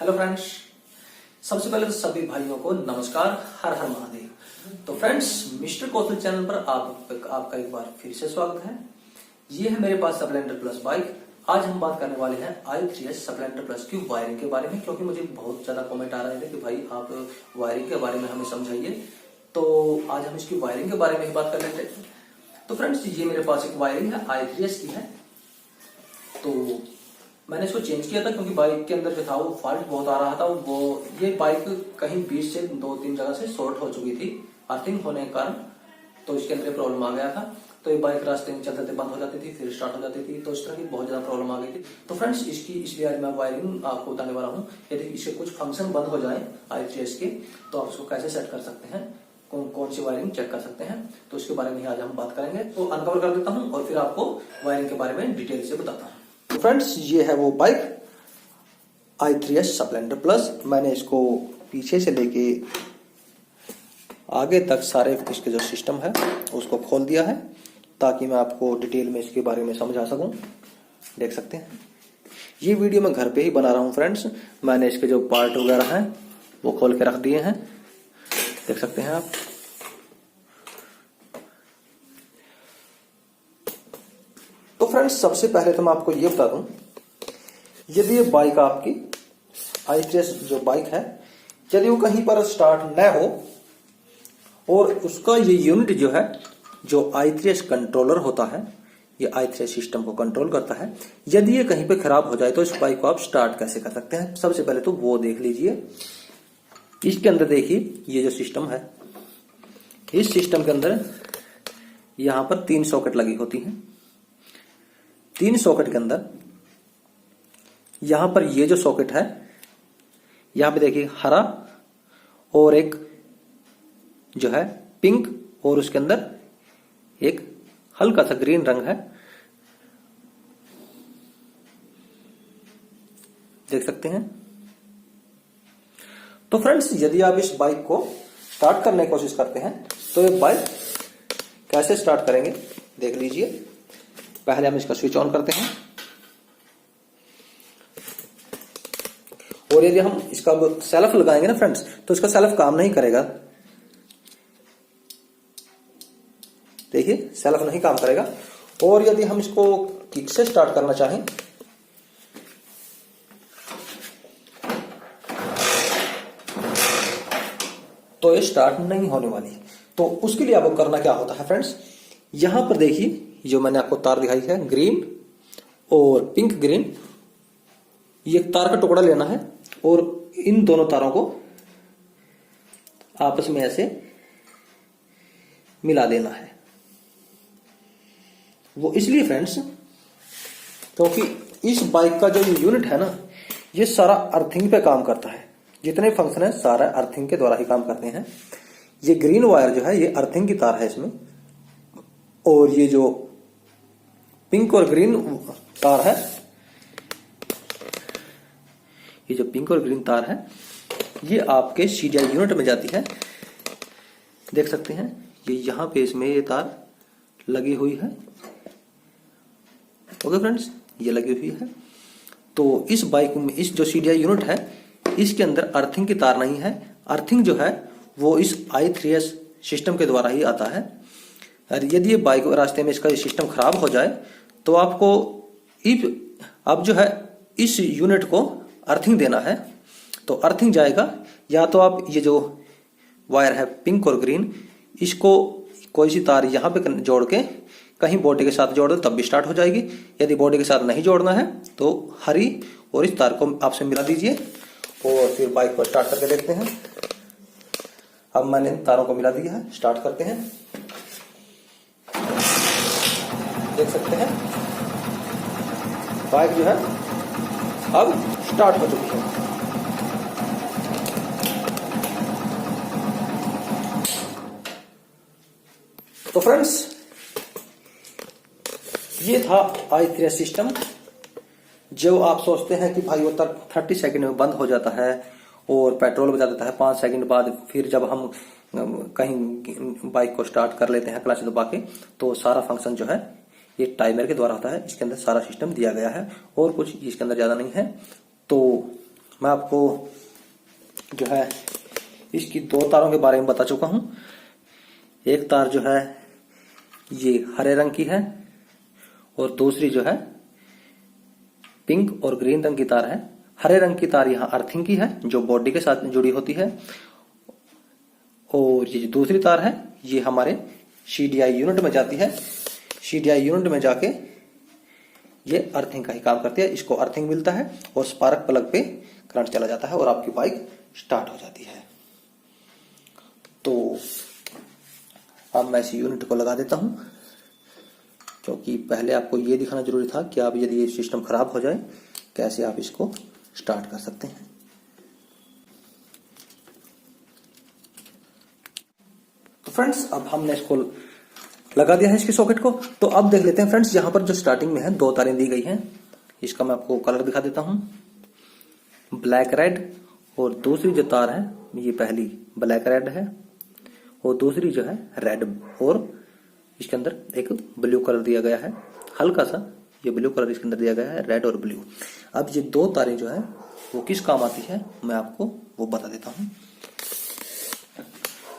Hello friends, सबसे पहले तो सभी भाइयों को नमस्कार। हर हर महादेव। तो फ्रेंड्स, मिस्टर कौशल चैनल पर आपका एक बार फिर से स्वागत है। ये है मेरे पास स्प्लेंडर प्लस बाइक। आज हम बात करने वाले हैं i3s स्प्लेंडर प्लस की वायरिंग के बारे में, क्योंकि मुझे बहुत ज्यादा कमेंट आ रहे थे कि भाई आप वायरिंग के बारे में हमें समझाइए। तो आज हम इसकी वायरिंग के बारे में ही बात कर लेते हैं। तो फ्रेंड्स, ये मेरे पास एक वायरिंग है, i3s की है। तो मैंने इसको चेंज किया था क्योंकि बाइक के अंदर जो था वो फॉल्ट बहुत आ रहा था। वो ये बाइक कहीं बीच से 2-3 जगह से शॉर्ट हो चुकी थी अर्थिंग होने के कारण। तो इसके अंदर प्रॉब्लम आ गया था। तो ये बाइक रास्ते में चलते बंद हो जाती थी, फिर स्टार्ट हो जाती थी। तो इस तरह की बहुत ज्यादा प्रॉब्लम आ गई थी। तो फ्रेंड्स, इसलिए आज मैं वायरिंग आपको बताने वाला हूँ। यदि इसके कुछ फंक्शन बंद हो जाए i3s के, तो आप उसको कैसे सेट कर सकते हैं, कौन सी वायरिंग चेक कर सकते हैं। तो इसके बारे में आज हम बात करेंगे। तो अनकवर कर देता हूँ और फिर आपको वायरिंग के बारे में डिटेल से बताता हूँ। तो फ्रेंड्स, ये है वो बाइक i3s स्प्लेंडर प्लस। मैंने इसको पीछे से लेके आगे तक सारे इसके जो सिस्टम है उसको खोल दिया है, ताकि मैं आपको डिटेल में इसके बारे में समझा सकूं। देख सकते हैं, ये वीडियो मैं घर पे ही बना रहा हूं फ्रेंड्स। मैंने इसके जो पार्ट वगैरह हैं वो खोल के रख दिए हैं, देख सकते हैं आप। तो फ्रेंड्स, सबसे पहले तो मैं आपको ये बता दूं, यदि ये बाइक आपकी i3s जो बाइक है, यदि वो कहीं पर स्टार्ट न हो और उसका ये यूनिट जो है, जो i3s कंट्रोलर होता है, ये i3s सिस्टम को कंट्रोल करता है, यदि ये कहीं पे खराब हो जाए तो इस बाइक को आप स्टार्ट कैसे कर सकते हैं। सबसे पहले तो वो देख लीजिए। इसके अंदर देखिए, ये जो सिस्टम है, इस सिस्टम के अंदर यहां पर 3 सॉकेट लगी होती हैं। 3 सॉकेट के अंदर यहां पर ये जो सॉकेट है, यहां पे देखिए हरा और एक जो है पिंक, और उसके अंदर एक हल्का सा ग्रीन रंग है, देख सकते हैं। तो फ्रेंड्स, यदि आप इस बाइक को स्टार्ट करने की कोशिश करते हैं तो ये बाइक कैसे स्टार्ट करेंगे देख लीजिए। पहले हम इसका स्विच ऑन करते हैं, और यदि हम इसका सेल्फ लगाएंगे ना फ्रेंड्स, तो इसका सेल्फ काम नहीं करेगा। देखिए, सेल्फ नहीं काम करेगा। और यदि हम इसको किक से स्टार्ट करना चाहें, तो ये स्टार्ट नहीं होने वाली। तो उसके लिए आपको करना क्या होता है फ्रेंड्स, यहां पर देखिए जो मैंने आपको तार दिखाई है, ग्रीन और पिंक ग्रीन, ये तार का टुकड़ा लेना है और इन दोनों तारों को आपस में ऐसे मिला देना है। वो इसलिए फ्रेंड्स, क्योंकि इस बाइक का जो यूनिट है ना, ये सारा अर्थिंग पे काम करता है। जितने फंक्शन है सारा अर्थिंग के द्वारा ही काम करते हैं। ये ग्रीन वायर जो है, ये अर्थिंग की तार है इसमें, और ये जो पिंक और ग्रीन तार है, ये जो पिंक और ग्रीन तार है, ये आपके सीडीआई यूनिट में जाती है। देख सकते हैं, ये यहां पे इसमें ये तार लगी हुई है। ओके फ्रेंड्स, ये लगी हुई है। तो इस बाइक में इस जो सीडीआई यूनिट है, इसके अंदर अर्थिंग की तार नहीं है। अर्थिंग जो है वो इस i3s सिस्टम के द्वारा ही आता है। और यदि ये बाइक रास्ते में इसका सिस्टम खराब हो जाए, तो आपको अब जो है इस यूनिट को अर्थिंग देना है। तो अर्थिंग जाएगा, या तो आप ये जो वायर है पिंक और ग्रीन, इसको कोई सी तार यहां पे जोड़ के कहीं बॉडी के साथ जोड़ दो, तब भी स्टार्ट हो जाएगी। यदि बॉडी के साथ नहीं जोड़ना है तो हरी और इस तार को आपसे मिला दीजिए, और फिर बाइक को स्टार्ट करके देखते हैं। अब मैंने तारों को मिला दिया है, स्टार्ट करते हैं। देख सकते हैं, बाइक जो है अब स्टार्ट हो चुकी है। तो फ्रेंड्स, ये था i3s सिस्टम। जो आप सोचते हैं कि भाई वो 30 सेकंड में बंद हो जाता है और पेट्रोल बचा देता है 5 सेकंड बाद, फिर जब हम कहीं बाइक को स्टार्ट कर लेते हैं क्लच दबा के, तो सारा फंक्शन जो है ये टाइमर के द्वारा होता है। इसके अंदर सारा सिस्टम दिया गया है और कुछ इसके अंदर ज्यादा नहीं है। तो मैं आपको जो है इसकी 2 तारों के बारे में बता चुका हूं। एक तार जो है ये हरे रंग की है और दूसरी जो है पिंक और ग्रीन रंग की तार है। हरे रंग की तार यहाँ अर्थिंग की है जो बॉडी के साथ जुड़ी होती है, और ये जो दूसरी तार है ये हमारे CDI यूनिट में जाती है। CDI यूनिट में जाके ये अर्थिंग का ही काम करती है, इसको अर्थिंग मिलता है और स्पार्क प्लग पे करंट चला जाता है और आपकी बाइक स्टार्ट हो जाती है। तो अब मैं इस यूनिट को लगा देता हूं, क्योंकि पहले आपको ये दिखाना जरूरी था कि आप यदि ये सिस्टम खराब हो जाए कैसे आप इसको स्टार्ट कर सकते हैं। तो फ्रेंड्स अब हमने इसको लगा दिया है इसकी सॉकेट को। तो अब देख लेते हैं फ्रेंड्स, यहां पर जो स्टार्टिंग में है 2 तारें दी गई हैं। इसका मैं आपको कलर दिखा देता हूं, ब्लैक रेड। और दूसरी जो तार है ये पहली ब्लैक रेड है और दूसरी जो है रेड, और इसके अंदर एक ब्लू कलर दिया गया है, हल्का सा ये ब्लू कलर इसके अंदर दिया गया है, रेड और ब्लू। अब ये 2 तारें जो है वो किस काम आती है मैं आपको वो बता देता हूं।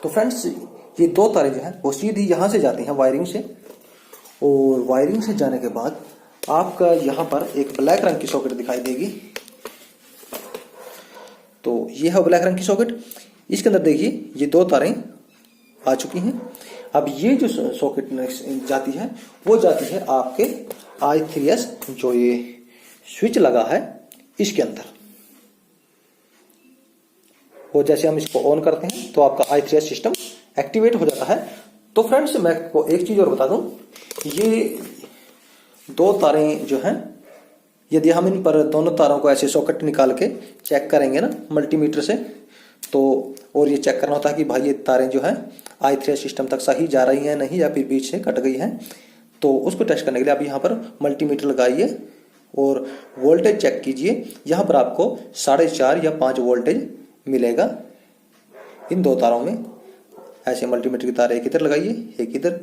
तो फ्रेंड्स ये 2 तारें जो है वो सीधी यहां से जाती हैं वायरिंग से, और वायरिंग से जाने के बाद आपका यहां पर एक ब्लैक रंग की सॉकेट दिखाई देगी। तो ये है ब्लैक रंग की सॉकेट। इसके अंदर देखिए ये 2 तारें आ चुकी हैं। अब ये जो सॉकेट जाती है वो जाती है आपके i3s जो ये स्विच लगा है इसके अंदर, और जैसे हम इसको ऑन करते हैं तो आपका i3s सिस्टम एक्टिवेट हो जाता है। तो फ्रेंड्स मैं आपको एक चीज और बता दूं, ये 2 तारें जो हैं यदि हम इन पर दोनों तारों को ऐसे सॉकेट निकाल के चेक करेंगे ना मल्टीमीटर से, तो और ये चेक करना होता है कि भाई ये तारें जो है i3s सिस्टम तक सही जा रही हैं नहीं, या फिर बीच से कट गई हैं। तो उसको टेस्ट करने के लिए आप यहाँ पर मल्टीमीटर लगाइए और वोल्टेज चेक कीजिए। यहाँ पर आपको 4.5 या 5 वोल्टेज मिलेगा इन 2 तारों में। ऐसे मल्टीमीटर की तार एक इधर लगाइए एक इधर,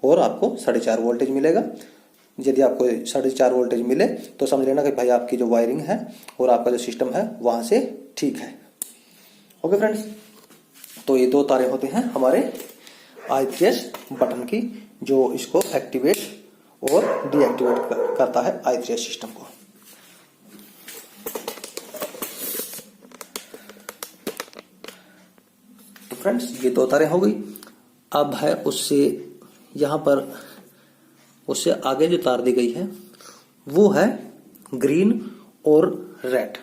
और आपको 4.5 वोल्टेज मिलेगा। यदि आपको 4.5 वोल्टेज मिले तो समझ लेना कि भाई आपकी जो वायरिंग है और आपका जो सिस्टम है वहां से ठीक है। ओके फ्रेंड्स, तो ये 2 तारें होते हैं हमारे i3s बटन की, जो इसको एक्टिवेट और डीएक्टिवेट करता है i3s सिस्टम को। तो फ्रेंड्स ये 2 तारें हो गई। अब है उससे यहां पर उससे आगे जो तार दी गई है वो है ग्रीन और रेड।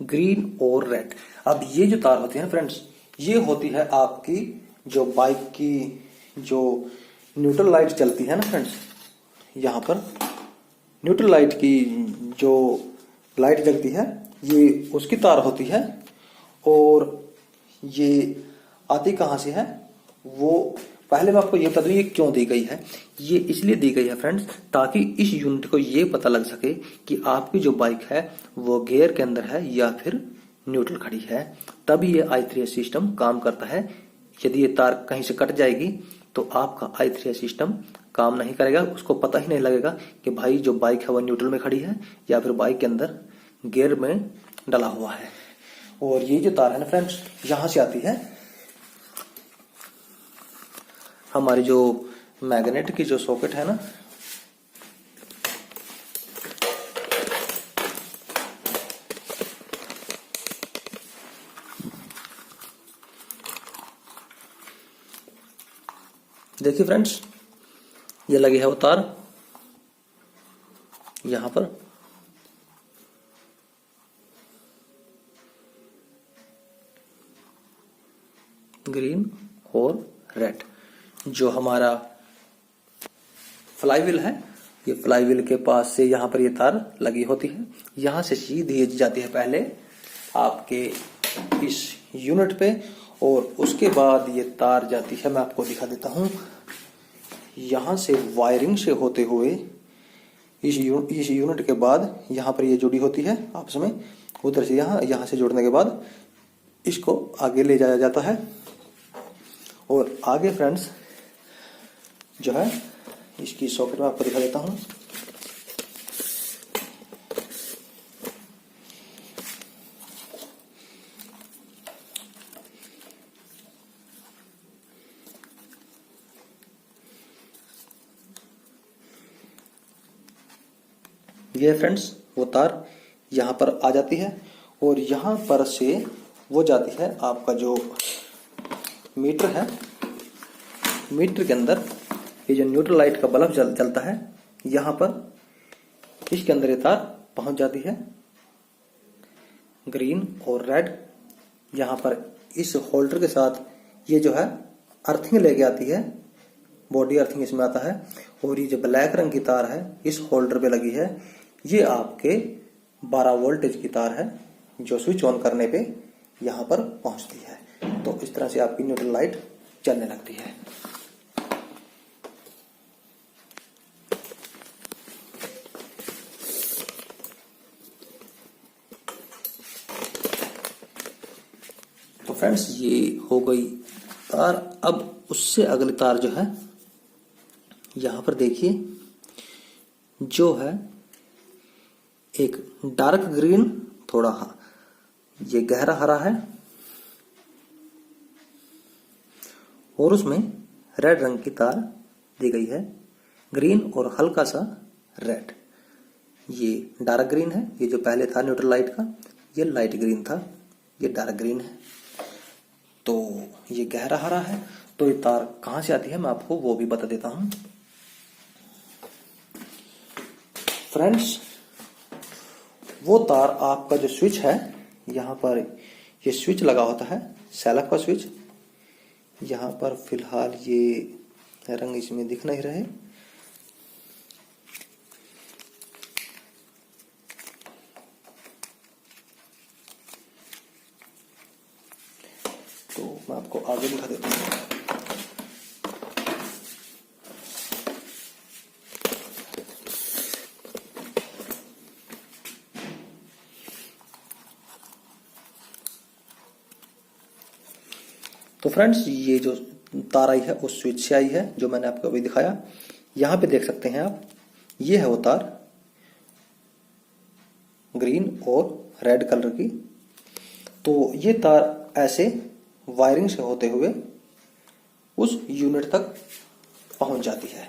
ग्रीन और रेड, अब ये जो तार होती है फ्रेंड्स ये होती है आपकी जो बाइक की जो न्यूट्रल लाइट चलती है ना फ्रेंड्स, यहाँ पर न्यूट्रल लाइट की जो लाइट जलती है ये उसकी तार होती है। और ये आती कहाँ से है वो पहले मैं आपको ये बता दूं ये क्यों दी गई है। ये इसलिए दी गई है फ्रेंड्स ताकि इस यूनिट को ये पता लग सके कि आपकी जो बाइक है वो गियर के अंदर है या फिर न्यूट्रल खड़ी है, तभी ये i3s सिस्टम काम करता है। यदि ये तार कहीं से कट जाएगी तो आपका i3s सिस्टम काम नहीं करेगा, उसको पता ही नहीं लगेगा कि भाई जो बाइक है वो न्यूट्रल में खड़ी है या फिर बाइक के अंदर गियर में डला हुआ है। और ये जो तार है ना फ्रेंड्स यहां से आती है हमारी जो मैग्नेट की जो सॉकेट है ना, देखिए फ्रेंड्स ये लगी है वो तार यहां पर, ग्रीन और रेड। जो हमारा फ्लाईव्हील है ये फ्लाईव्हील के पास से यहाँ पर ये तार लगी होती है, यहाँ से सीधी जाती है पहले आपके इस यूनिट पे, और उसके बाद ये तार जाती है, मैं आपको दिखा देता हूँ, यहाँ से वायरिंग से होते हुए इस यूनिट के बाद यहाँ पर ये जुड़ी होती है आपस में, उधर से यहाँ से जोड़ने के बाद इसको आगे ले जाया जाता है। और आगे फ्रेंड्स जो है इसकी सॉकेट में आपको दिखा देता हूं, ये फ्रेंड्स वो तार यहाँ पर आ जाती है और यहाँ पर से वो जाती है आपका जो मीटर है। मीटर के अंदर ये जो न्यूट्रल लाइट का बल्ब जलता है, यहाँ पर इसके अंदर ये तार पहुंच जाती है। ग्रीन और रेड यहाँ पर इस होल्डर के साथ ये जो है अर्थिंग लेके आती है, बॉडी अर्थिंग इसमें आता है। और ये जो ब्लैक रंग की तार है इस होल्डर पे लगी है, ये आपके 12 वोल्टेज की तार है जो स्विच ऑन करने पे यहाँ पर पहुंचती है। तो इस तरह से आपकी न्यूट्रल लाइट चलने लगती है। तो फ्रेंड्स ये हो गई तार। अब उससे अगली तार जो है यहां पर देखिए, जो है एक डार्क ग्रीन, थोड़ा ये गहरा हरा है और उसमें रेड रंग की तार दी गई है। ग्रीन और हल्का सा रेड, ये डार्क ग्रीन है। ये जो पहले था न्यूट्रल लाइट का, ये लाइट ग्रीन था, ये डार्क ग्रीन है। तो ये गहरा हरा है। तो ये तार कहां से आती है मैं आपको वो भी बता देता हूं। फ्रेंड्स वो तार आपका जो स्विच है, यहां पर ये स्विच लगा होता है, सेल्फ का स्विच। यहां पर फिलहाल ये रंग इसमें दिख नहीं रहे, तो मैं आपको आगे दिखा देता हूं। तो फ्रेंड्स ये जो तार आई है उस स्विच से आई है जो मैंने आपको अभी दिखाया। यहां पे देख सकते हैं आप, ये है वो तार ग्रीन और रेड कलर की। तो ये तार ऐसे वायरिंग से होते हुए उस यूनिट तक पहुंच जाती है।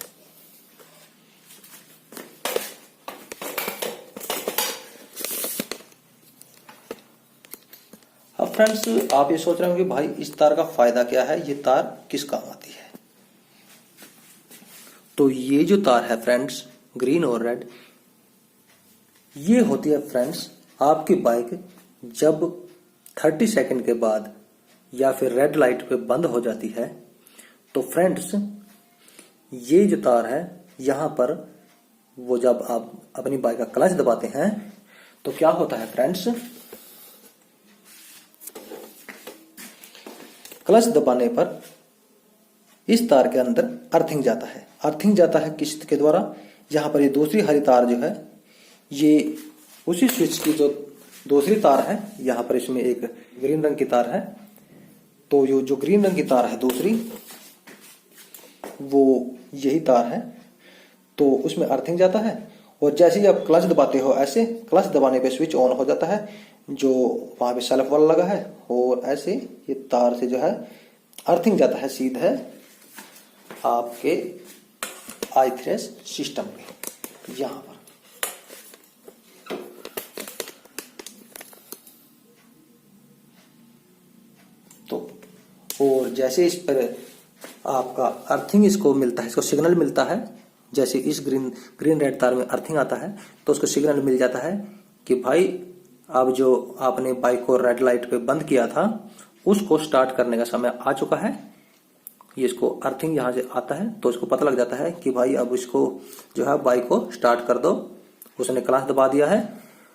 अब फ्रेंड्स आप ये सोच रहे होंगे भाई इस तार का फायदा क्या है, ये तार किस काम आती है। तो ये जो तार है फ्रेंड्स ग्रीन और रेड, ये होती है फ्रेंड्स आपकी बाइक जब 30 सेकंड के बाद या फिर रेड लाइट पे बंद हो जाती है, तो फ्रेंड्स ये जो तार है यहां पर वो जब आप अपनी बाइक का क्लच दबाते हैं तो क्या होता है फ्रेंड्स, क्लच दबाने पर इस तार के अंदर अर्थिंग जाता है। अर्थिंग जाता है किस के द्वारा, यहां पर ये दूसरी हरी तार जो है ये उसी स्विच की जो दूसरी तार है, यहां पर इसमें एक ग्रीन रंग की तार है। तो ये जो ग्रीन रंग की तार है दूसरी, वो यही तार है। तो उसमें अर्थिंग जाता है और जैसे ही आप क्लच दबाते हो, ऐसे क्लच दबाने पे स्विच ऑन हो जाता है जो वहां पे सेल्फ वाला लगा है, और ऐसे ये तार से जो है अर्थिंग जाता है सीधे आपके i3s सिस्टम पे यहां पर। तो और जैसे इस पर आपका अर्थिंग इसको मिलता है, इसको सिग्नल मिलता है, जैसे इस ग्रीन रेड तार में अर्थिंग आता है तो उसको सिग्नल मिल जाता है कि भाई अब जो आपने बाइक को रेड लाइट पे बंद किया था उसको स्टार्ट करने का समय आ चुका है। ये इसको अर्थिंग यहां से आता है तो इसको पता लग जाता है कि भाई अब इसको जो है बाइक को स्टार्ट कर दो। उसने क्लच दबा दिया है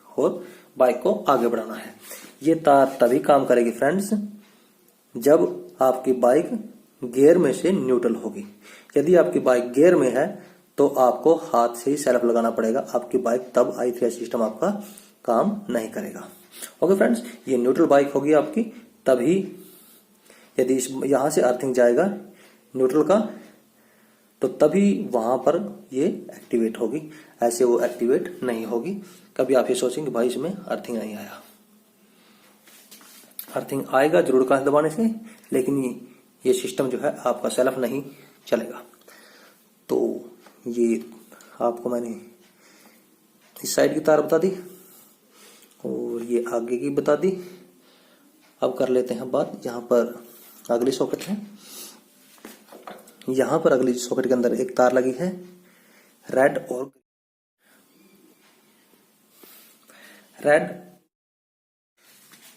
और बाइक को आगे बढ़ाना है। ये तार तभी काम करेगी फ्रेंड्स जब आपकी बाइक गियर में से न्यूट्रल होगी। यदि आपकी बाइक गियर में है तो आपको हाथ से ही सेल्फ लगाना पड़ेगा आपकी बाइक, तब i3s सिस्टम आपका काम नहीं करेगा। ओके फ्रेंड्स, ये न्यूट्रल बाइक होगी आपकी, तभी यदि यहां से अर्थिंग जाएगा न्यूट्रल का तो तभी वहां पर ये एक्टिवेट होगी, ऐसे वो एक्टिवेट नहीं होगी। कभी आप ये सोचेंगे भाई इसमें अर्थिंग नहीं आया, अर्थिंग आएगा जरूर क्लच दबाने से, लेकिन ये सिस्टम जो है आपका सेल्फ नहीं चलेगा। तो ये आपको मैंने इस साइड की तार बता दी और ये आगे की बता दी। अब कर लेते हैं बात, यहाँ पर अगली सॉकेट है। यहाँ पर अगली सॉकेट के अंदर एक तार लगी है रेड और रेड।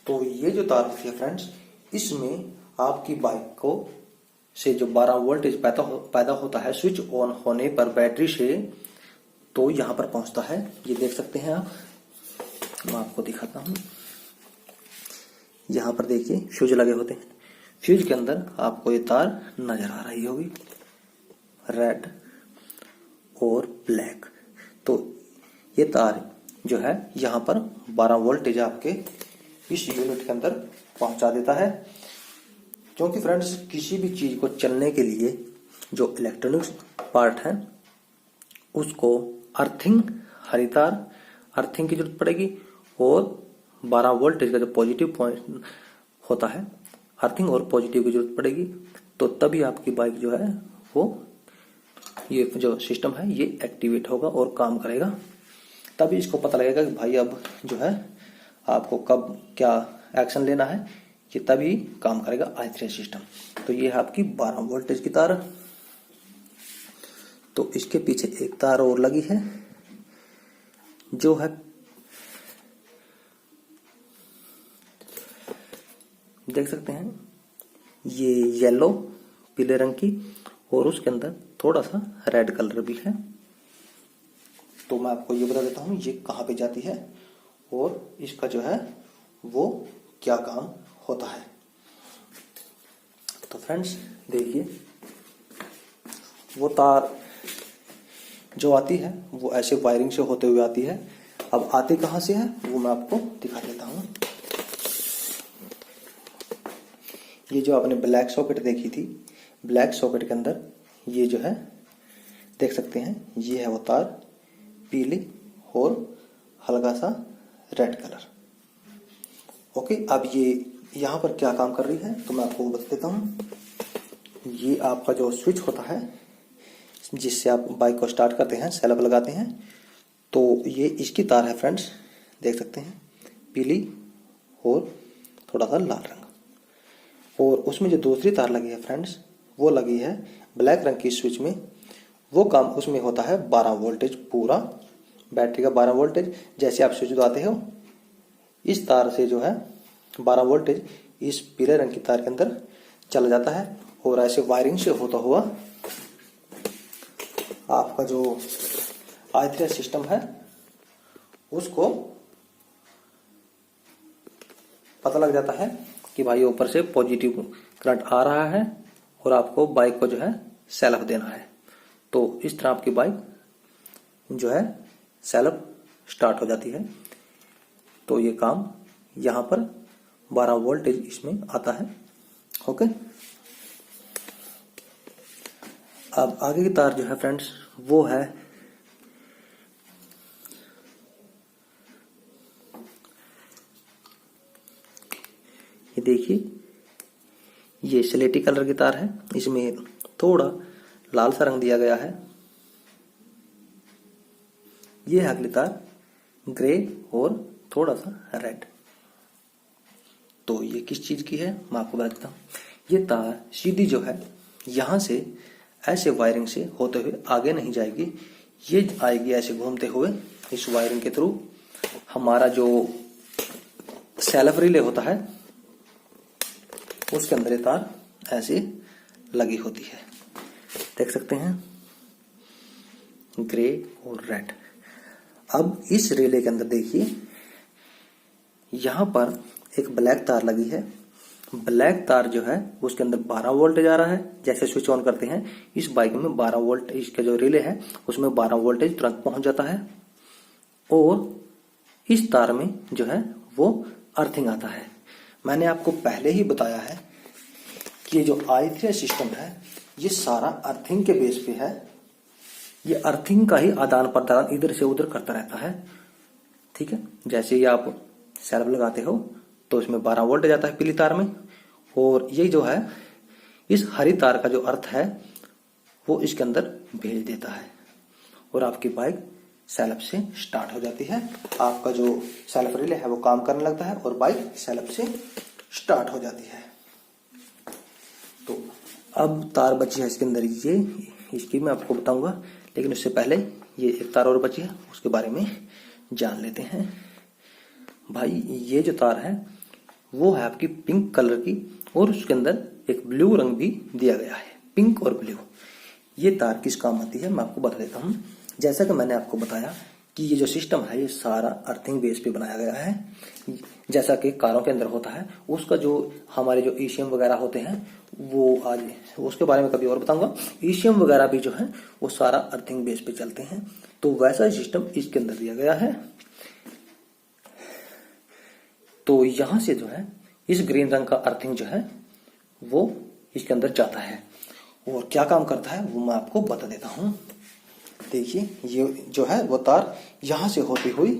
तो ये जो तार होती है फ्रेंड्स, इसमें आपकी बाइक को से जो 12 वोल्टेज पैदा होता है स्विच ऑन होने पर बैटरी से, तो यहां पर पहुंचता है। ये देख सकते हैं आप, मैं आपको दिखाता हूं। यहां पर देखिए फ्यूज लगे होते हैं, फ्यूज के अंदर आपको ये तार नजर आ रही होगी, रेड और ब्लैक। तो ये तार जो है यहां पर 12 वोल्टेज आपके इस यूनिट के अंदर पहुंचा देता है। क्योंकि फ्रेंड्स किसी भी चीज को चलने के लिए जो इलेक्ट्रॉनिक्स पार्ट है उसको अर्थिंग, हरी तार अर्थिंग की जरूरत पड़ेगी और 12 वोल्टेज का जो पॉजिटिव पॉइंट होता है अर्थिंग और पॉजिटिव की जरूरत पड़ेगी। तो तभी आपकी बाइक जो है वो ये जो सिस्टम है ये एक्टिवेट होगा और काम करेगा। तभी इसको पता लगेगा कि भाई अब जो है आपको कब क्या एक्शन लेना है, ये तभी काम करेगा i3 सिस्टम। तो ये है आपकी 12 वोल्टेज की तार। तो इसके पीछे एक तार और लगी है जो है देख सकते हैं ये येलो पीले रंग की, और उसके अंदर थोड़ा सा रेड कलर भी है। तो मैं आपको ये बता देता हूं ये कहां पे जाती है और इसका जो है वो क्या काम होता है। तो फ्रेंड्स देखिए वो तार जो आती है वो ऐसे वायरिंग से होते हुए आती है। अब आती कहां से है वो मैं आपको दिखा देता हूं। ये जो आपने ब्लैक सॉकेट देखी थी, ब्लैक सॉकेट के अंदर ये जो है देख सकते हैं ये है वो तार पीली और हल्का सा रेड कलर। ओके, अब ये यहां पर क्या काम कर रही है तो मैं आपको बता देता हूं। ये आपका जो स्विच होता है जिससे आप बाइक को स्टार्ट करते हैं, सेल्फ लगाते हैं, तो ये इसकी तार है फ्रेंड्स, देख सकते हैं पीली और थोड़ा सा लाल रंग। और उसमें जो दूसरी तार लगी है फ्रेंड्स वो लगी है ब्लैक रंग की स्विच में। वो काम उसमें होता है 12 वोल्टेज, पूरा बैटरी का 12 वोल्टेज। जैसे आप स्विच दबाते हो इस तार से जो है 12 वोल्टेज इस पीले रंग की तार के अंदर चला जाता है और ऐसे वायरिंग से होता हुआ आपका जो i3 सिस्टम है उसको पता लग जाता है कि भाई ऊपर से पॉजिटिव करंट आ रहा है और आपको बाइक को जो है सेल्फ देना है। तो इस तरह आपकी बाइक जो है सेल्फ स्टार्ट हो जाती है। तो ये काम यहां पर 12 वोल्टेज इसमें आता है। ओके, अब आगे की तार जो है फ्रेंड्स वो है ये देखिए ये स्लेटी कलर की तार है, इसमें थोड़ा लाल सा रंग दिया गया है। ये है अगली तार ग्रे और थोड़ा सा रेड। तो ये किस चीज की है मैं आपको बताता हूं। ये तार सीधी जो है यहां से ऐसे वायरिंग से होते हुए आगे नहीं जाएगी, ये आएगी ऐसे घूमते हुए इस वायरिंग के थ्रू। हमारा जो सेल्फ रिले होता है उसके अंदर ये तार ऐसे लगी होती है, देख सकते हैं ग्रे और रेड। अब इस रिले के अंदर देखिए यहां पर एक ब्लैक तार लगी है। ब्लैक तार जो है उसके अंदर 12 वोल्टेज आ रहा है। जैसे स्विच ऑन करते हैं इस बाइक में 12 वोल्ट, इसका जो रिले है उसमें 12 वोल्टेज तुरंत पहुंच जाता है और इस तार में जो है वो अर्थिंग आता है। मैंने आपको पहले ही बताया है कि ये जो i3 सिस्टम है ये सारा अर्थिंग के बेस पे है। ये अर्थिंग का ही आदान प्रदान इधर से उधर करता रहता है, ठीक है। जैसे ही आप सेल्फ लगाते हो तो इसमें 12 वोल्ट जाता है पीली तार में, और ये जो है इस हरी तार का जो अर्थ है वो इसके अंदर भेज देता है और आपकी बाइक सेल्फ से स्टार्ट हो जाती है। आपका जो सेल्फ रिले है वो काम करने लगता है और बाइक सेल्फ से स्टार्ट हो जाती है। तो अब तार बची है इसके अंदर, ये इसकी मैं आपको बताऊंगा, लेकिन उससे पहले ये एक तार और बची है, उसके बारे में जान लेते हैं। भाई ये जो तार है वो है आपकी पिंक कलर की, और उसके अंदर एक ब्लू रंग भी दिया गया है, पिंक और ब्लू। ये तार किस काम आती है मैं आपको बता देता हूँ। जैसा कि मैंने आपको बताया कि ये जो सिस्टम है ये सारा अर्थिंग बेस पे बनाया गया है। जैसा कि कारों के अंदर होता है, उसका जो हमारे जो ईसीएम वगैरह होते हैं वो आज उसके बारे में कभी और बताऊंगा। ईसीएम वगैरह भी जो है वो सारा अर्थिंग बेस पे चलते हैं, तो वैसा सिस्टम इसके अंदर दिया गया है। तो यहां से जो है इस ग्रीन रंग का अर्थिंग जो है वो इसके अंदर जाता है, और क्या काम करता है वो मैं आपको बता देता हूं। देखिए ये जो है वो तार यहां से होती हुई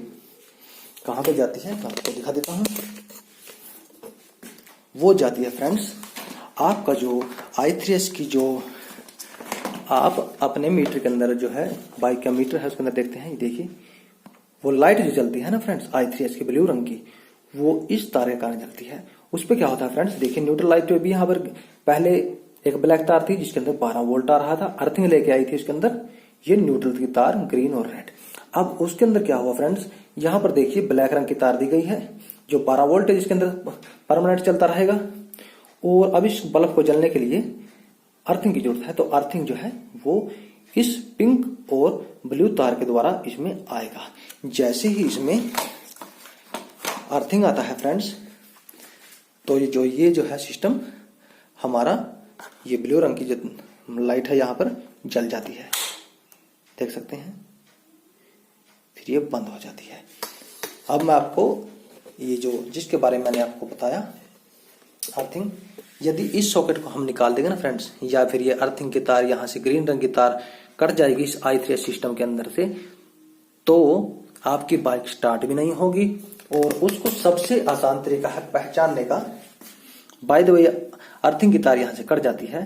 कहां पे जाती है, मैं आपको दिखा देता हूं। वो जाती है फ्रेंड्स आपका जो i3s की, जो आप अपने मीटर के अंदर जो है बाइक का मीटर है उसके अंदर देखते हैं, देखिए वो लाइट जो जलती है ना फ्रेंड्स i3s की ब्लू रंग की, वो इस तार के कारण जलती है। उस पर क्या होता है फ्रेंड्स, देखिए न्यूट्रल लाइट पे भी यहाँ पर पहले एक ब्लैक तार थी जिसके अंदर 12 वोल्ट आ रहा था, अर्थिंग लेके आई थी इसके अंदर, ये न्यूट्रल की तार ग्रीन और रेड। अब उसके अंदर क्या हुआ फ्रेंड्स, यहाँ पर देखिए ब्लैक रंग की तार दी गई है जो 12 वोल्ट है, जिसके अंदर परमानेंट चलता रहेगा। और अब इस बल्ब को जलने के लिए अर्थिंग की जरूरत है, तो अर्थिंग जो है वो इस पिंक और ब्लू तार के द्वारा इसमें आएगा। जैसे ही इसमें अर्थिंग आता है फ्रेंड्स, तो ये जो है सिस्टम हमारा, ये ब्लू रंग की जो लाइट है यहाँ पर जल जाती है, देख सकते हैं, फिर ये बंद हो जाती है। अब मैं आपको ये जो जिसके बारे में मैंने आपको बताया अर्थिंग, यदि इस सॉकेट को हम निकाल देंगे ना फ्रेंड्स, या फिर ये अर्थिंग की तार यहाँ से ग्रीन रंग की तार कट जाएगी इस i3s सिस्टम के अंदर से, तो आपकी बाइक स्टार्ट भी नहीं होगी। और उसको सबसे आसान तरीका है पहचानने का, बाय द वे अर्थिंग की तार यहां से कट जाती है,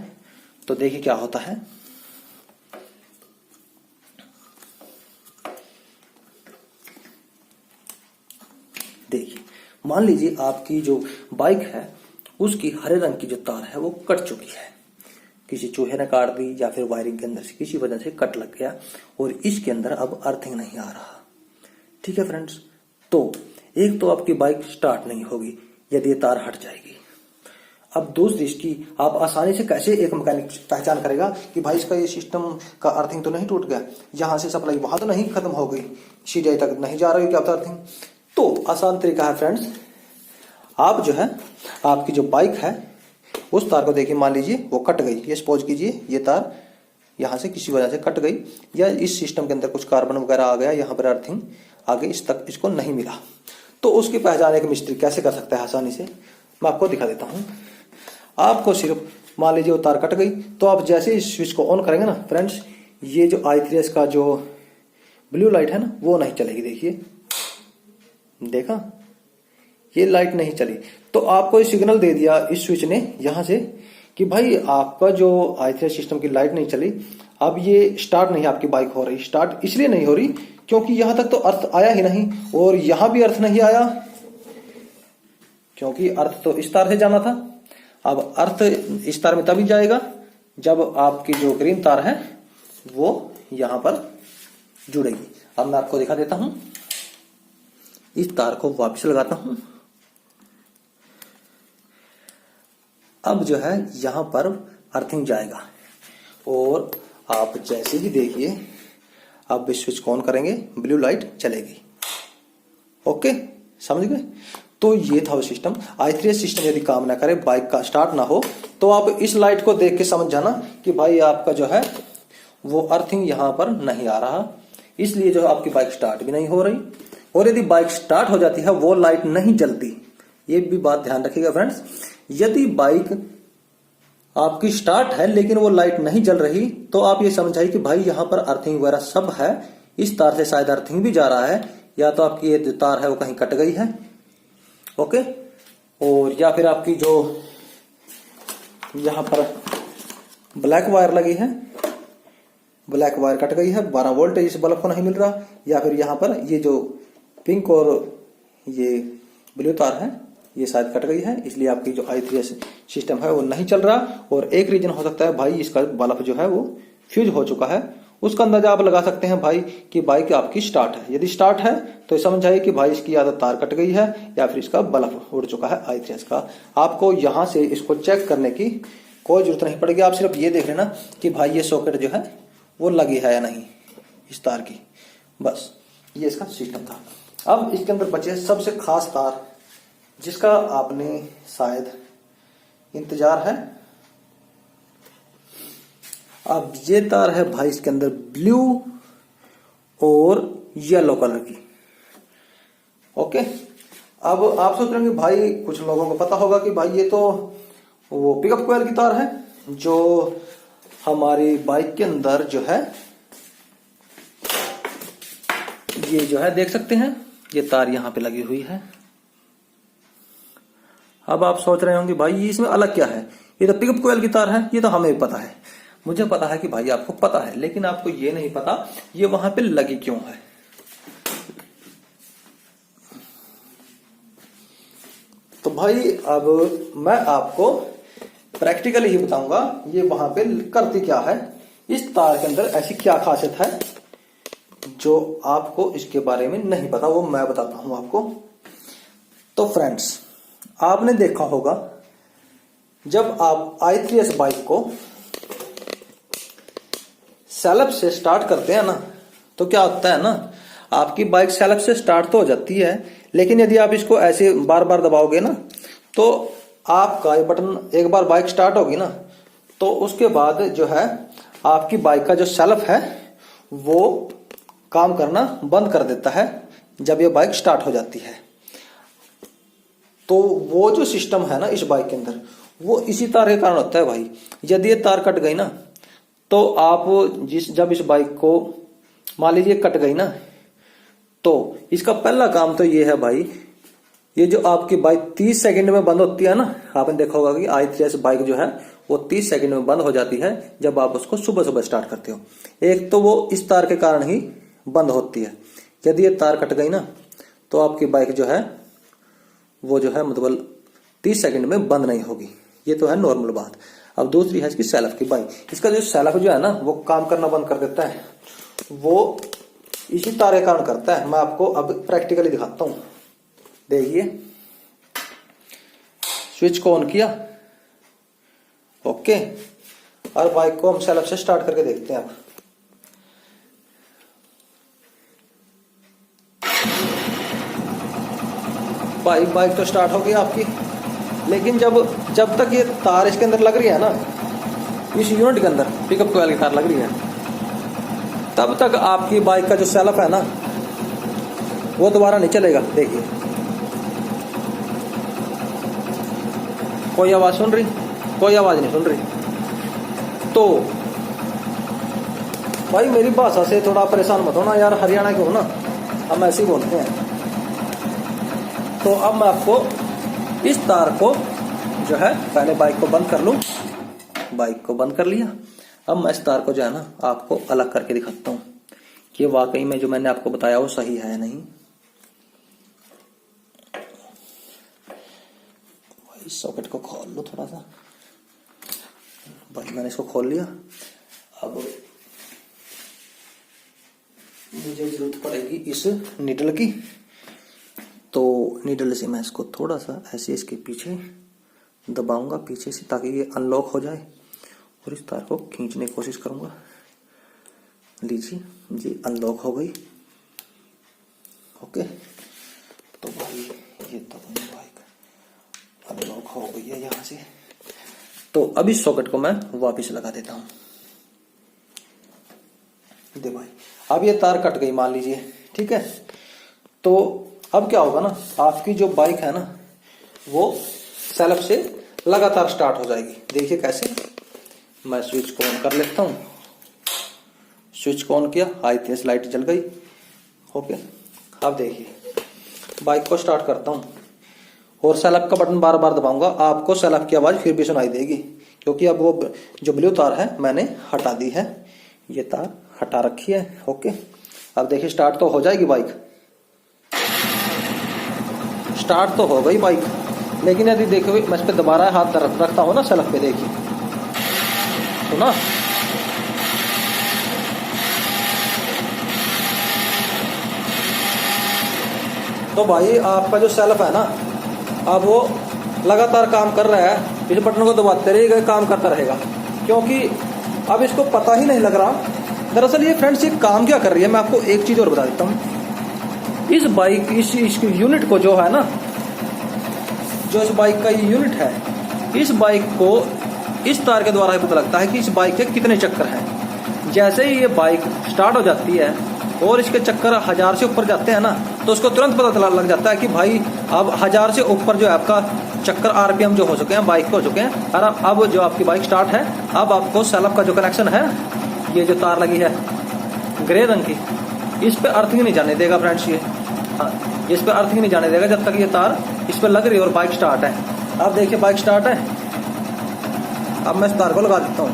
तो देखिए क्या होता है। देखिए मान लीजिए आपकी जो बाइक है उसकी हरे रंग की जो तार है वो कट चुकी है, किसी चूहे ने काट दी या फिर वायरिंग के अंदर से किसी वजह से कट लग गया और इसके अंदर अब अर्थिंग नहीं आ रहा। ठीक है फ्रेंड्स, तो एक तो आपकी बाइक स्टार्ट नहीं होगी यदि ये तार हट जाएगी। अब दूसरी इसकी आप आसानी से कैसे एक मैकेनिक पहचान करेगा कि भाई इसका ये सिस्टम का अर्थिंग तो नहीं टूट गया, यहां से सप्लाई वहां तो नहीं खत्म हो गई, सीडीआई तक नहीं जा रही क्या अर्थिंग। तो आसान तरीका है फ्रेंड्स, आप जो है आपकी जो बाइक है उस तार को देखिए, मान लीजिए वो कट गई, ये सपोज कीजिए ये तार यहां से किसी वजह से कट गई, या इस सिस्टम के अंदर कुछ कार्बन वगैरह आ गया, यहाँ पर अर्थिंग आगे इस तक इसको नहीं मिला, तो उसकी पहचान एक मिस्त्री कैसे कर सकता है आसानी से, मैं आपको दिखा देता हूं। आपको सिर्फ मान लीजिए वो तार कट गई, तो आप जैसे इस स्विच को ऑन करेंगे ना फ्रेंड्स, ये जो i3s का जो ब्लू लाइट है ना वो नहीं चलेगी। देखिए देखा, ये लाइट नहीं चली, तो आपको सिग्नल दे दिया इस स्विच ने यहां से कि भाई आपका जो i3s सिस्टम की लाइट नहीं चली, अब ये स्टार्ट नहीं आपकी बाइक हो रही। स्टार्ट इसलिए नहीं हो रही क्योंकि यहां तक तो अर्थ आया ही नहीं, और यहां भी अर्थ नहीं आया क्योंकि अर्थ तो इस तार से जाना था। अब अर्थ इस तार में तभी जाएगा जब आपकी जो ग्रीन तार है वो यहां पर जुड़ेगी। अब मैं आपको दिखा देता हूं, इस तार को वापस लगाता हूं। अब जो है यहां पर अर्थिंग जाएगा, और आप जैसे ही देखिए आप स्विच ऑन करेंगे ब्लू लाइट चलेगी। ओके, समझ गए। तो ये था वो सिस्टम। i3s सिस्टम यदि काम ना करे, बाइक का स्टार्ट ना हो, तो आप इस लाइट को देख के समझ जाना कि भाई आपका जो है वो अर्थिंग यहां पर नहीं आ रहा, इसलिए जो है आपकी बाइक स्टार्ट भी नहीं हो रही। और यदि बाइक स्टार्ट हो जाती है वो लाइट नहीं जलती, ये भी बात ध्यान रखिएगा फ्रेंड्स। यदि बाइक आपकी स्टार्ट है लेकिन वो लाइट नहीं जल रही, तो आप ये समझाइए कि भाई यहां पर अर्थिंग वगैरह सब है, इस तार से शायद अर्थिंग भी जा रहा है, या तो आपकी ये तार है वो कहीं कट गई है। ओके, और या फिर आपकी जो यहां पर ब्लैक वायर लगी है ब्लैक वायर कट गई है, 12 वोल्ट इस बल्ब को नहीं मिल रहा, या फिर यहाँ पर ये जो पिंक और ये ब्लू तार है ये शायद कट गई है, इसलिए आपकी जो I3S सिस्टम है वो नहीं चल रहा। और एक रीजन हो सकता है भाई इसका बल्ब जो है वो फ्यूज हो चुका है। उसका अंदाजा आप लगा सकते हैं भाई कि बाइक आपकी स्टार्ट है। यदि स्टार्ट है तो समझ जाइए कि भाई इसकी आदत तार कट गई है या फिर इसका बल्ब उड़ चुका है I3S का। आपको यहाँ से इसको चेक करने की कोई जरूरत नहीं पड़ेगी, आप सिर्फ ये देख लेना कि भाई ये सॉकेट जो है वो लगी है या नहीं इस तार की, बस ये इसका सिस्टम था। अब इसके अंदर बचे सबसे खास तार जिसका आपने शायद इंतजार है। अब ये तार है भाई इसके अंदर ब्लू और येलो कलर की। ओके, अब आप सोच रहे होंगे भाई कुछ लोगों को पता होगा कि भाई ये तो वो पिकअप कॉइल की तार है जो हमारी बाइक के अंदर जो है ये जो है देख सकते हैं ये तार यहां पे लगी हुई है। अब आप सोच रहे होंगे भाई ये इसमें अलग क्या है, ये तो पिकअप कॉइल की तार है, ये तो हमें भी पता है। मुझे पता है कि भाई आपको पता है, लेकिन आपको ये नहीं पता ये वहां पे लगी क्यों है। तो भाई अब मैं आपको प्रैक्टिकली ही बताऊंगा ये वहां पे करती क्या है, इस तार के अंदर ऐसी क्या खासियत है जो आपको इसके बारे में नहीं पता, वो मैं बताता हूं आपको। तो फ्रेंड्स, आपने देखा होगा जब आप I3S बाइक को सेल्फ से स्टार्ट करते हैं ना तो क्या होता है ना, आपकी बाइक सेल्फ से स्टार्ट तो हो जाती है, लेकिन यदि आप इसको ऐसे बार बार दबाओगे ना तो आपका ये बटन एक बार बाइक स्टार्ट होगी ना तो उसके बाद जो है आपकी बाइक का जो सेल्फ है वो काम करना बंद कर देता है जब ये बाइक स्टार्ट हो जाती है। तो वो जो सिस्टम है ना इस बाइक के अंदर वो इसी तार के कारण होता है भाई। यदि ये तार कट गई ना तो आप जब इस बाइक को मान लीजिए कट गई ना तो इसका पहला काम तो ये है भाई, ये जो आपकी बाइक 30 सेकंड में बंद होती है ना, आपने देखा होगा कि I3S बाइक जो है वो 30 सेकंड में बंद हो जाती है जब आप उसको सुबह सुबह स्टार्ट करते हो। एक तो वो इस तार के कारण ही बंद होती है, यदि ये तार कट गई ना तो आपकी बाइक जो है वो जो है मतलब 30 सेकंड में बंद नहीं होगी, ये तो है नॉर्मल बात। अब दूसरी है इसकी सेल्फ की बाइक, इसका जो सेल्फ जो है ना वो काम करना बंद कर देता है, वो इसी तार के कारण करता है। मैं आपको अब प्रैक्टिकली दिखाता हूं, देखिए स्विच को ऑन किया, ओके, और बाइक को हम सेल्फ से स्टार्ट करके देखते हैं। अब भाई बाइक तो स्टार्ट हो गई आपकी, लेकिन जब तक ये तार इसके अंदर लग रही है ना, इस यूनिट के अंदर पिकअप कॉइल की तार लग रही है, तब तक आपकी बाइक का जो सेल्फ है ना वो दोबारा नहीं चलेगा। देखिए कोई आवाज सुन रही, कोई आवाज नहीं सुन रही। तो भाई मेरी भाषा से थोड़ा परेशान मत होना यार, हरियाणा के हो ना, हम ऐसे ही बोलते हैं। तो अब मैं आपको इस तार को जो है पहले बाइक को बंद कर लूं, बाइक को बंद कर लिया। अब मैं इस तार को जो है ना आपको अलग करके दिखाता हूं कि वाकई में जो मैंने आपको बताया वो सही है या नहीं। इस सॉकेट को खोल लो थोड़ा सा, भाई मैंने इसको खोल लिया। अब मुझे जरूरत पड़ेगी इस नीडल की, तो नीडल से मैं इसको थोड़ा सा ऐसे इसके पीछे दबाऊंगा पीछे से, ताकि ये अनलॉक हो जाए, और इस तार को खींचने की कोशिश करूंगा। लीजिए जी, अनलॉक हो गई। ओके, तो भाई ये तो बाइक अनलॉक हो गई है यहां से। तो अब इस सॉकेट को मैं वापस लगा देता हूं। दे भाई, अब ये तार कट गई मान लीजिए, ठीक है। तो अब क्या होगा ना, आपकी जो बाइक है ना वो सेल्फ से लगातार स्टार्ट हो जाएगी। देखिए कैसे, मैं स्विच को ऑन कर लेता हूं। स्विच को ऑन किया, I3S लाइट जल गई। ओके, अब देखिए बाइक को स्टार्ट करता हूं और सेल्फ का बटन बार बार दबाऊंगा। आपको सेल्फ की आवाज फिर भी सुनाई देगी, क्योंकि अब वो जो ब्लू तार है मैंने हटा दी है, ये तार हटा रखी है। ओके, अब देखिए स्टार्ट तो हो जाएगी बाइक, स्टार्ट तो हो गई बाइक, लेकिन यदि देखो मैं इस पर दोबारा हाथ रखता हूँ ना सेल्फ पे, देखिए तो ना तो भाई आपका जो सेल्फ है ना, अब वो लगातार काम कर रहा है, इस बटन को दबाते रहिएगा, काम करता रहेगा, क्योंकि अब इसको पता ही नहीं लग रहा। दरअसल ये फ्रेंड्स ये काम क्या कर रही है, मैं आपको एक चीज और बता देता हूँ। इस बाइक इस यूनिट को जो है ना, जो इस बाइक का ये यूनिट है, इस बाइक को इस तार के द्वारा ही पता लगता है कि इस बाइक के कितने चक्कर हैं। जैसे ही ये बाइक स्टार्ट हो जाती है और इसके चक्कर 1000 से ऊपर जाते हैं ना, तो उसको तुरंत पता लग जाता है कि भाई अब 1000 से ऊपर जो है आपका चक्कर आरपीएम जो हो चुके हैं बाइक को हो चुके हैं, और अब जो आपकी बाइक स्टार्ट है, अब आपको सेल्फ का जो कनेक्शन है, ये जो तार लगी है ग्रे रंग की, इस पे अर्थिंग नहीं जाने देगा फ्रेंड्स। ये हाँ, इस पे अर्थिंग नहीं जाने देगा जब तक ये तार इस पे लग रही है और बाइक स्टार्ट है। अब देखिए बाइक स्टार्ट है, अब मैं इस तार को लगा देता हूँ।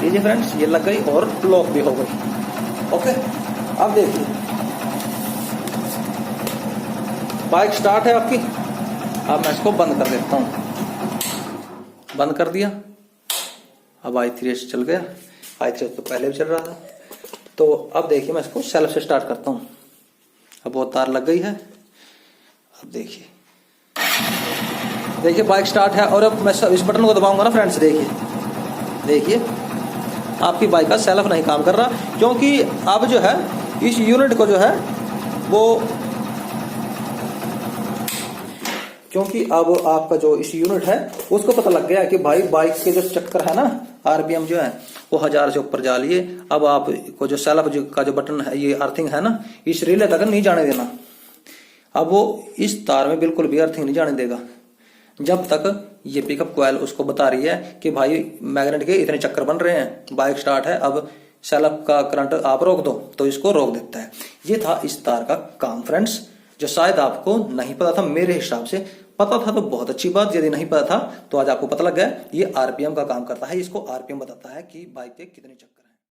लीजिए फ्रेंड्स, ये लग गई और लॉक भी हो गई। ओके, अब देखिए बाइक स्टार्ट है आपकी। अब मैं इसको बंद कर देता हूँ, बंद कर दिया। अब i3 चल गया, i3 तो पहले भी चल रहा था। तो अब देखिए मैं इसको सेल्फ से स्टार्ट करता हूँ। अब वो तार लग गई है। अब देखिए बाइक स्टार्ट है, और अब मैं इस बटन को दबाऊंगा ना फ्रेंड्स, देखिए आपकी बाइक का सेल्फ नहीं काम कर रहा, क्योंकि अब जो है इस यूनिट को जो है वो, क्योंकि अब आपका जो इस यूनिट है उसको पता लग गया कि भाई बाइक के जो चक्कर है ना, आरपीएम जो है वो 1000 से ऊपर जा लिए। अब आपको जो सेल्फ का जो बटन है, ये अर्थिंग है ना, इस रिले तक नहीं जाने देना। अब वो इस तार में बिल्कुल भी अर्थिंग नहीं जाने देगा जब तक ये पिकअप कॉइल उसको बता रही है कि भाई मैग्नेट के इतने चक्कर बन रहे हैं, बाइक स्टार्ट है, अब सेल्फ का करंट आप रोक दो, तो इसको रोक देता है। ये था इस तार का काम फ्रेंड्स, जो शायद आपको नहीं पता था। मेरे हिसाब से पता था तो बहुत अच्छी बात, यदि नहीं पता था तो आज आपको पता लग गया। ये आरपीएम का काम करता है, इसको आरपीएम बताता है कि बाइक के कितने चक्कर है।